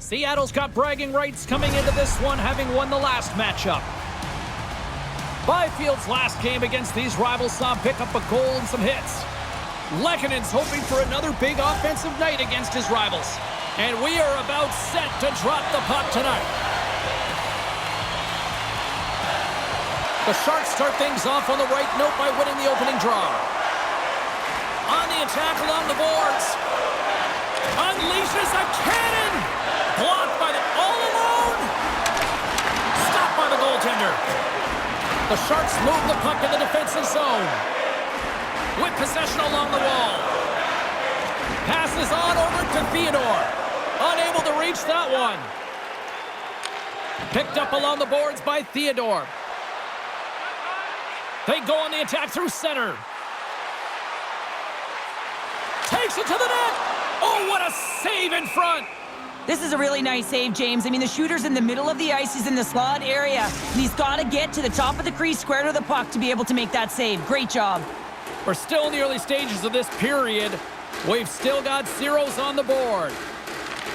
Seattle's got bragging rights coming into this one, having won the last matchup. Byfield's last game against these rivals saw him pick up a goal and some hits. Lekkonen's hoping for another big offensive night against his rivals. And we are about set to drop the puck tonight. The Sharks start things off on the right note by winning the opening draw. On the attack along the boards. Unleashes a cannon! Blocked by the all alone! Stopped by the goaltender. The Sharks move the puck in the defensive zone. With possession along the wall. Passes on over to Theodore. Unable to reach that one. Picked up along the boards by Theodore. They go on the attack through center. Takes it to the net. Oh, what a save in front. This is a really nice save, James. I mean, the shooter's in the middle of the ice. He's in the slot area. And he's got to get to the top of the crease, square to the puck to be able to make that save. Great job. We're still in the early stages of this period. We've still got zeros on the board.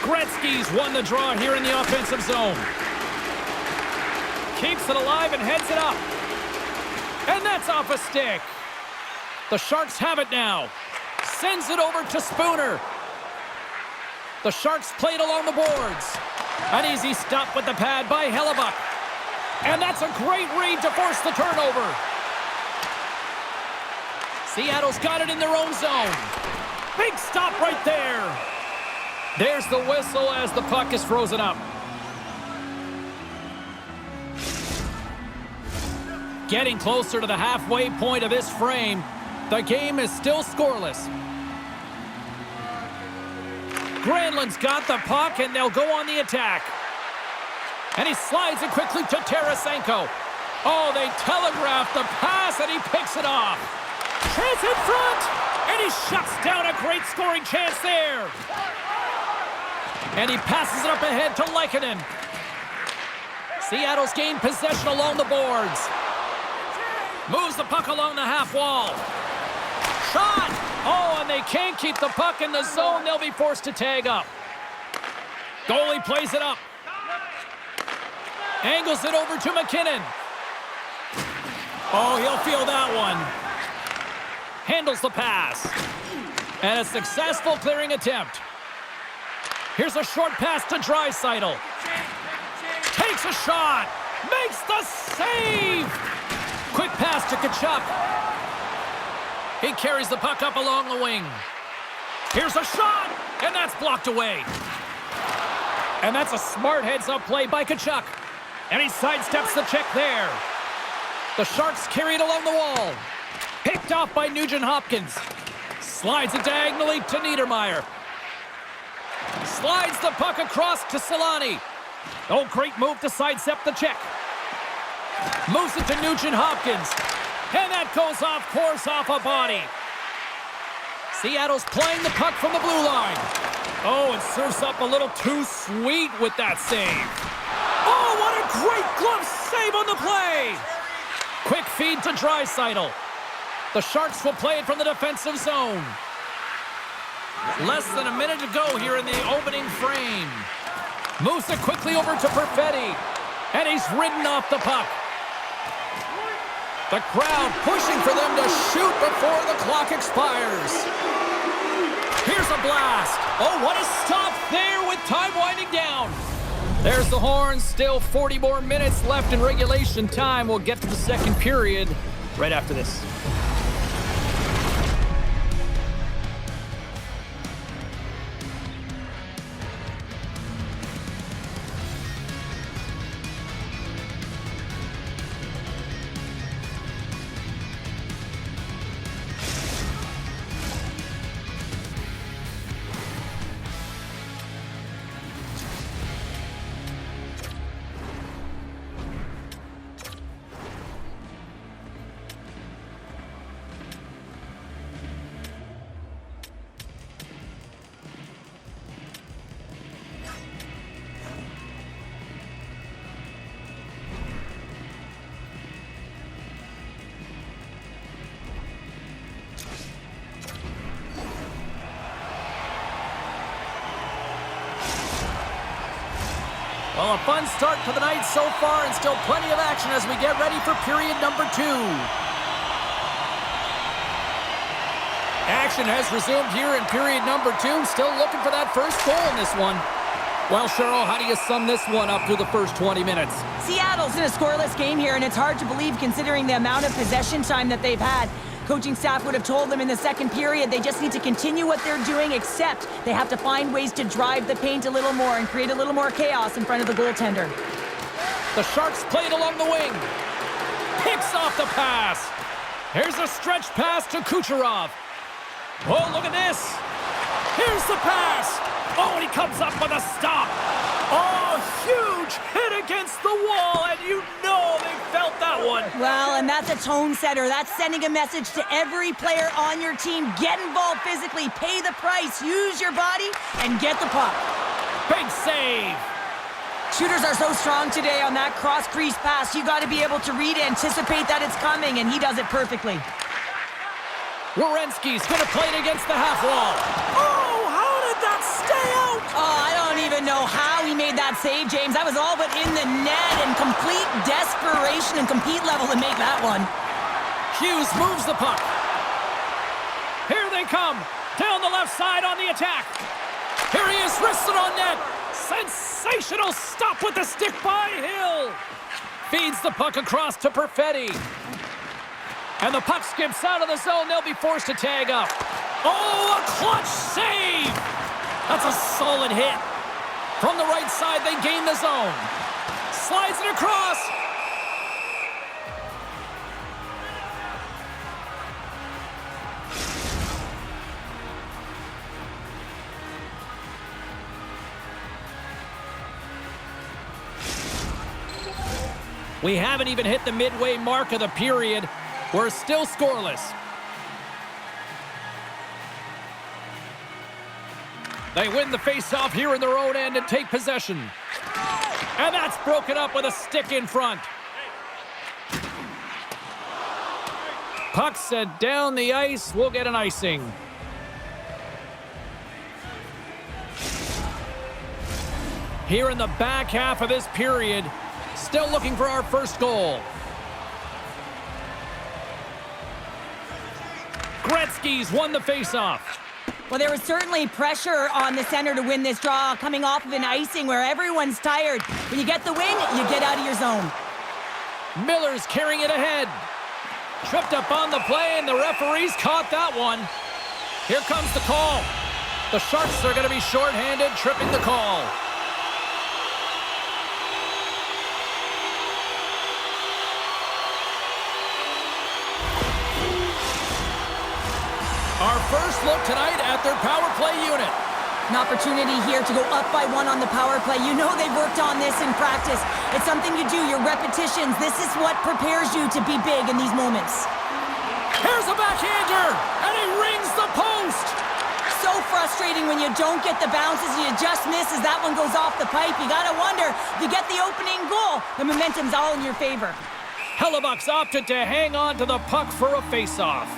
Gretzky's won the draw here in the offensive zone. Keeps it alive and heads it up. And that's off a stick. The Sharks have it now. Sends it over to Spooner. The Sharks played along the boards. An easy stop with the pad by Hellebuck. And that's a great read to force the turnover. Seattle's got it in their own zone. Big stop right there. There's the whistle as the puck is frozen up. Getting closer to the halfway point of this frame. The game is still scoreless. Granlund's got the puck, and they'll go on the attack. And he slides it quickly to Tarasenko. Oh, they telegraph the pass, and he picks it off. Chance in front, and he shuts down a great scoring chance there. And he passes it up ahead to Lekkonen. Seattle's gained possession along the boards. Moves the puck along the half wall. Shot! Oh, and they can't keep the puck in the zone. They'll be forced to tag up. Goalie plays it up. Angles it over to McKinnon. Oh, he'll feel that one. Handles the pass. And a successful clearing attempt. Here's a short pass to Draisaitl. Takes a shot. Makes the save. Quick pass to Tkachuk. He carries the puck up along the wing. Here's a shot, and that's blocked away. And that's a smart heads-up play by Tkachuk. And he sidesteps the check there. The Sharks carry it along the wall. Picked off by Nugent-Hopkins. Slides it diagonally to Niedermeyer. Slides the puck across to Solani. Oh, great move to sidestep the check. Moves it to Nugent-Hopkins. And that goes off course off a body. Seattle's playing the puck from the blue line. Oh, it serves up a little too sweet with that save. Oh, what a great glove save on the play. Quick feed to Draisaitl. The Sharks will play it from the defensive zone. Less than a minute to go here in the opening frame. Moves it quickly over to Perfetti. And he's ridden off the puck. The crowd pushing for them to shoot before the clock expires. Here's a blast. Oh, what a stop there with time winding down. There's the horn. Still 40 more minutes left in regulation time. We'll get to the second period right after this. Well, a fun start to the night so far and still plenty of action as we get ready for period number 2. Action has resumed here in period number 2. Still looking for that first goal in this one. Well, Cheryl, how do you sum this one up through the first 20 minutes? Seattle's in a scoreless game here, and it's hard to believe considering the amount of possession time that they've had. Coaching staff would have told them in the second period they just need to continue what they're doing, except they have to find ways to drive the paint a little more and create a little more chaos in front of the goaltender. The Sharks played along the wing. Picks off the pass. Here's a stretch pass to Kucherov. Oh, look at this. Here's the pass. Oh, and he comes up with a stop. Oh, huge hit against the wall, and you know they felt that one. Well, and that's a tone setter. That's sending a message to every player on your team. Get involved physically, pay the price, use your body, and get the puck. Big save. Shooters are so strong today on that cross-crease pass. You got to be able to read, anticipate that it's coming, and he does it perfectly. Werenski's going to play it against the half wall. Oh, how did that stay out? Oh, I don't even know how he made that save, James. That was all but in the net and complete desperation and compete level to make that one. Hughes moves the puck. Here they come. Down the left side on the attack. Here he is, wristed on net. Sensational stop with the stick by Hill. Feeds the puck across to Perfetti. And the puck skips out of the zone. They'll be forced to tag up. Oh, a clutch save! That's a solid hit. From the right side, they gain the zone. Slides it across. We haven't even hit the midway mark of the period. We're still scoreless. They win the face-off here in their own end and take possession. And that's broken up with a stick in front. Puck sent down the ice. We'll get an icing. Here in the back half of this period, still looking for our first goal. Gretzky's won the face-off. Well, there was certainly pressure on the center to win this draw, coming off of an icing where everyone's tired. When you get the win, you get out of your zone. Miller's carrying it ahead. Tripped up on the play, and the referees caught that one. Here comes the call. The Sharks are going to be shorthanded, tripping the call. Our first look tonight at their power play unit. An opportunity here to go up by 1 on the power play. You know they've worked on this in practice. It's something you do, your repetitions. This is what prepares you to be big in these moments. Here's a backhander, and he rings the post. So frustrating when you don't get the bounces and you just miss as that one goes off the pipe. You gotta wonder, if you get the opening goal, the momentum's all in your favor. Hellebuck's opted to hang on to the puck for a face-off.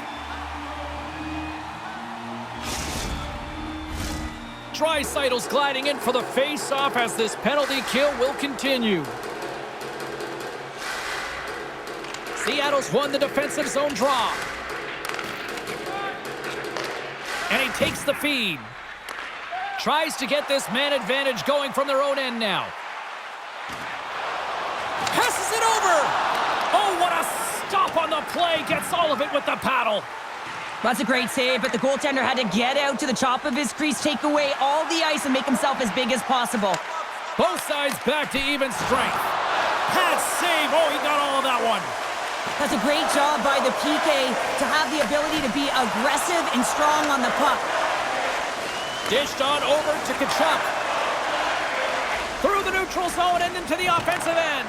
Draisaitl's gliding in for the face-off as this penalty kill will continue. Seattle's won the defensive zone draw. And he takes the feed. Tries to get this man advantage going from their own end now. Passes it over! Oh, what a stop on the play! Gets all of it with the paddle. That's a great save, but the goaltender had to get out to the top of his crease, take away all the ice, and make himself as big as possible. Both sides back to even strength. Pad save. Oh, he got all of that one. That's a great job by the PK to have the ability to be aggressive and strong on the puck. Dished on over to Tkachuk. Through the neutral zone and into the offensive end.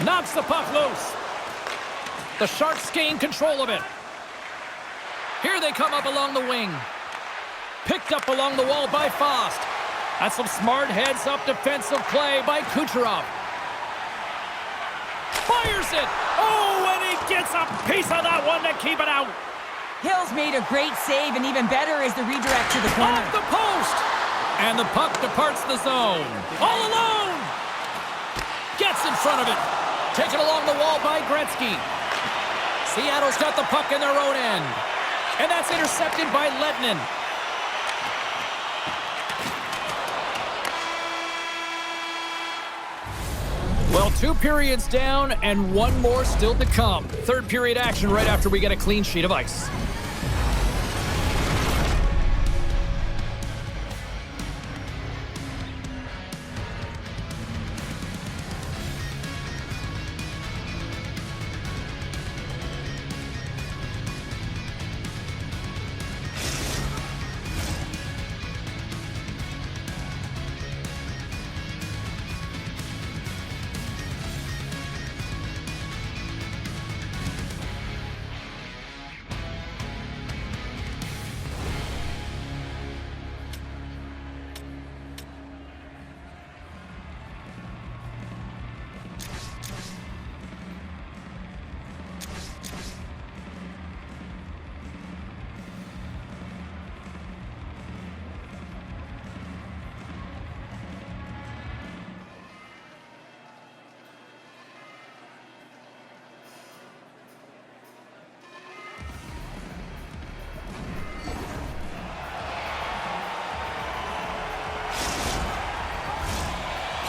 Knocks the puck loose. The Sharks gain control of it. Here they come up along the wing. Picked up along the wall by Fost. That's some smart heads-up defensive play by Kucherov. Fires it! Oh, and he gets a piece of that one to keep it out. Hill's made a great save, and even better is the redirect to the corner. Off the post! And the puck departs the zone. All alone! Gets in front of it. Taken along the wall by Gretzky. Seattle's got the puck in their own end. And that's intercepted by Lettinen. Well, 2 periods down and 1 more still to come. Third period action right after we get a clean sheet of ice.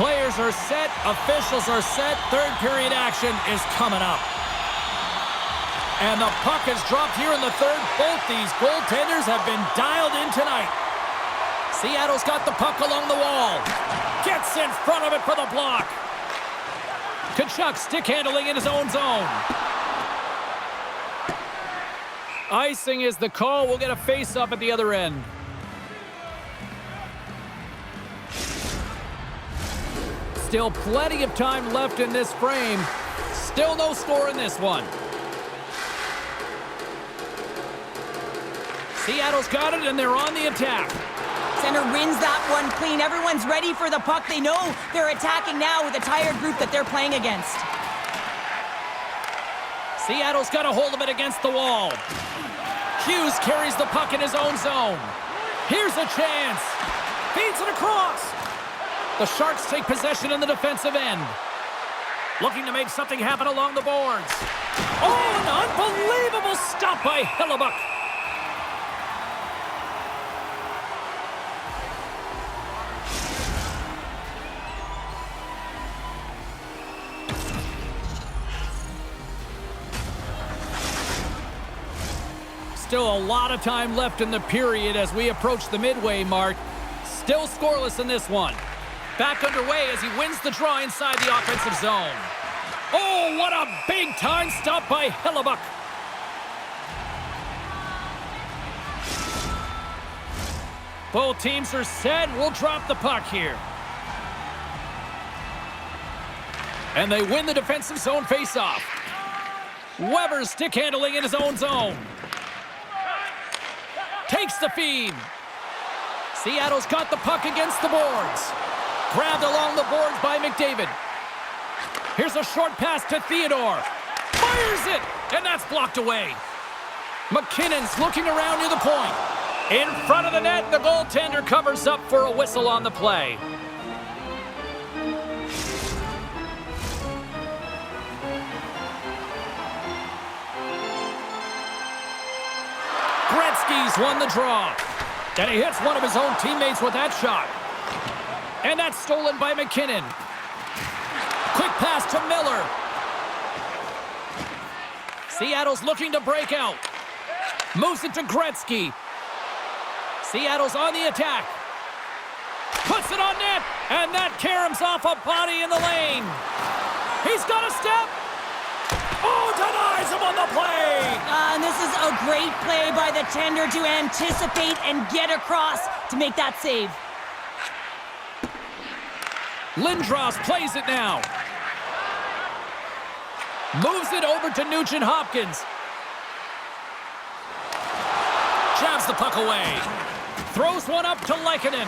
Players are set, officials are set, third period action is coming up. And the puck is dropped here in the third. Both these goaltenders have been dialed in tonight. Seattle's got the puck along the wall. Gets in front of it for the block. Tkachuk stick handling in his own zone. Icing is the call. We'll get a face-up at the other end. Still plenty of time left in this frame. Still no score in this one. Seattle's got it, and they're on the attack. Center wins that one clean. Everyone's ready for the puck. They know they're attacking now with a tired group that they're playing against. Seattle's got a hold of it against the wall. Hughes carries the puck in his own zone. Here's a chance. Feeds it across. The Sharks take possession in the defensive end. Looking to make something happen along the boards. Oh, an unbelievable stop by Hellebuck. Still a lot of time left in the period as we approach the midway mark. Still scoreless in this one. Back underway as he wins the draw inside the offensive zone. Oh, what a big-time stop by Hellebuck. Both teams are set. We'll drop the puck here. And they win the defensive zone face-off. Weber's stick handling in his own zone. Takes the feed. Seattle's got the puck against the boards. Grabbed along the boards by McDavid. Here's a short pass to Theodore. Fires it, and that's blocked away. McKinnon's looking around near the point. In front of the net, the goaltender covers up for a whistle on the play. Gretzky's won the draw. And he hits one of his own teammates with that shot. And that's stolen by McKinnon. Quick pass to Miller. Seattle's looking to break out. Moves it to Gretzky. Seattle's on the attack. Puts it on net. And that caroms off a body in the lane. He's got a step. Oh, denies him on the play. And this is a great play by the tender to anticipate and get across to make that save. Lindros plays it now. Moves it over to Nugent-Hopkins. Jabs the puck away. Throws one up to Lehkonen.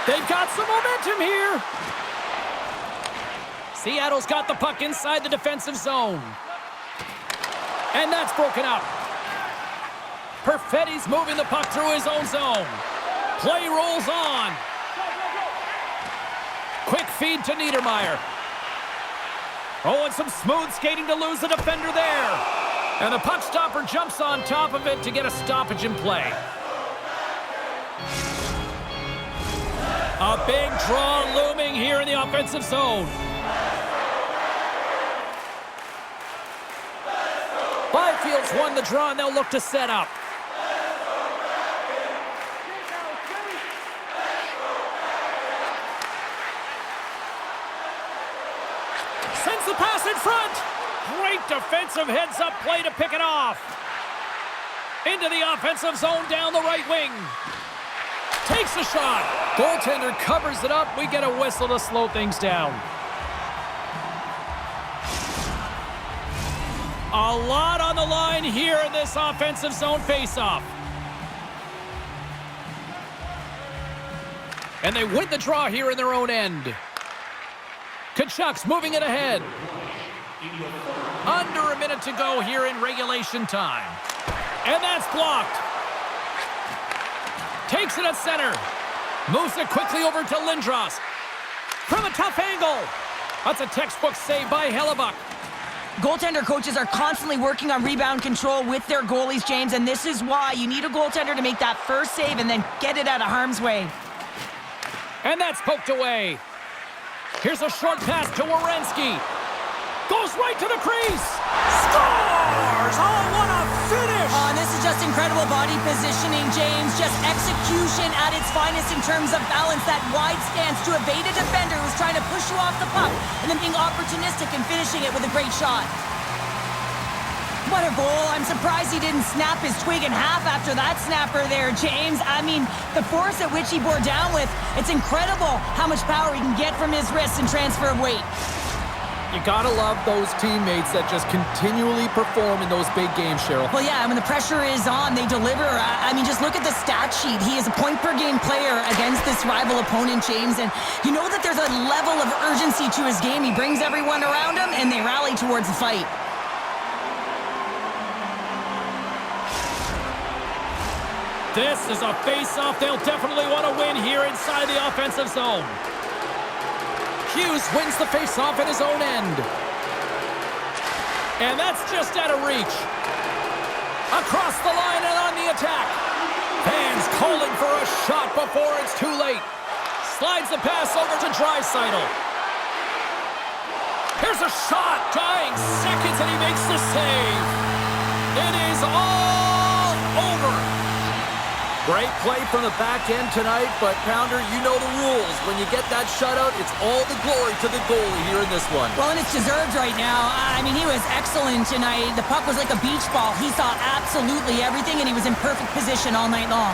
They've got some momentum here. Seattle's got the puck inside the defensive zone. And that's broken up. Perfetti's moving the puck through his own zone. Play rolls on. Quick feed to Niedermeyer. Oh, and some smooth skating to lose the defender there. And the puck stopper jumps on top of it to get a stoppage in play. A big draw looming here in the offensive zone. Byfield's won the draw, and they'll look to set up. Sends the pass in front. Great defensive heads-up play to pick it off. Into the offensive zone down the right wing. Takes a shot. Goaltender covers it up. We get a whistle to slow things down. A lot on the line here in this offensive zone faceoff. And they win the draw here in their own end. Tkachuk's moving it ahead. Under a minute to go here in regulation time. And that's blocked. Takes it at center. Moves it quickly over to Lindros. From a tough angle. That's a textbook save by Hellebuck. Goaltender coaches are constantly working on rebound control with their goalies, James, and this is why you need a goaltender to make that first save and then get it out of harm's way. And that's poked away. Here's a short pass to Werenski. Goes right to the crease. Scores! Oh, what a finish! Oh, and this is just incredible body positioning, James. Just execution at its finest in terms of balance. That wide stance to evade a defender who's trying to push you off the puck and then being opportunistic and finishing it with a great shot. What a goal. I'm surprised he didn't snap his twig in half after that snapper there, James. I mean, the force at which he bore down with, it's incredible how much power he can get from his wrists and transfer of weight. You gotta love those teammates that just continually perform in those big games, Cheryl. Well, yeah, when the pressure is on, they deliver. I mean, just look at the stat sheet. He is a point-per-game player against this rival opponent, James, and you know that there's a level of urgency to his game. He brings everyone around him, and they rally towards the fight. This is a face-off they'll definitely want to win here inside the offensive zone. Hughes wins the face-off at his own end. And that's just out of reach. Across the line and on the attack. Fans calling for a shot before it's too late. Slides the pass over to Draisaitl. Here's a shot. Dying seconds and he makes the save. It is all over. Great play from the back end tonight, but Pounder, you know the rules. When you get that shutout, it's all the glory to the goalie here in this one. Well, and it's deserved right now. I mean, he was excellent tonight. The puck was like a beach ball. He saw absolutely everything, and he was in perfect position all night long.